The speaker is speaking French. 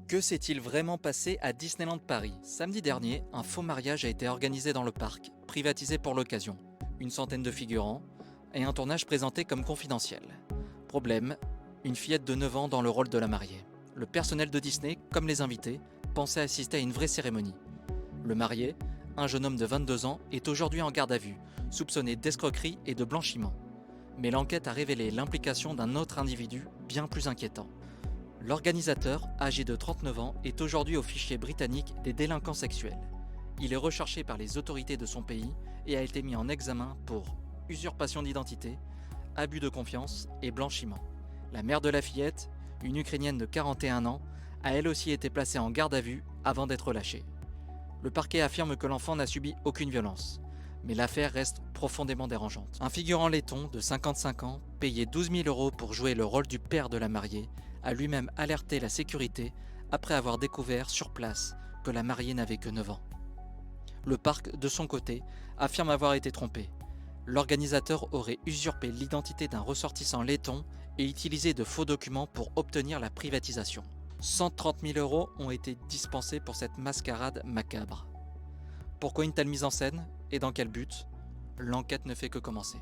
Que s'est-il vraiment passé à Disneyland Paris? Samedi dernier, un faux mariage a été organisé dans le parc, privatisé pour l'occasion. Une centaine de figurants et un tournage présenté comme confidentiel. Problème, une fillette de 9 ans dans le rôle de la mariée. Le personnel de Disney, comme les invités, pensait assister à une vraie cérémonie. Le marié, un jeune homme de 22 ans, est aujourd'hui en garde à vue, soupçonné d'escroquerie et de blanchiment. Mais l'enquête a révélé l'implication d'un autre individu bien plus inquiétant. L'organisateur, âgé de 39 ans, est aujourd'hui au fichier britannique des délinquants sexuels. Il est recherché par les autorités de son pays et a été mis en examen pour usurpation d'identité, abus de confiance et blanchiment. La mère de la fillette, une Ukrainienne de 41 ans, a elle aussi été placée en garde à vue avant d'être relâchée. Le parquet affirme que l'enfant n'a subi aucune violence, mais l'affaire reste profondément dérangeante. Un figurant laiton de 55 ans, payé 12 000 euros pour jouer le rôle du père de la mariée, a lui-même alerté la sécurité après avoir découvert sur place que la mariée n'avait que 9 ans. Le parc, de son côté, affirme avoir été trompé. L'organisateur aurait usurpé l'identité d'un ressortissant laiton et utilisé de faux documents pour obtenir la privatisation. 130 000 euros ont été dispensés pour cette mascarade macabre. Pourquoi une telle mise en scène et dans quel but? L'enquête ne fait que commencer.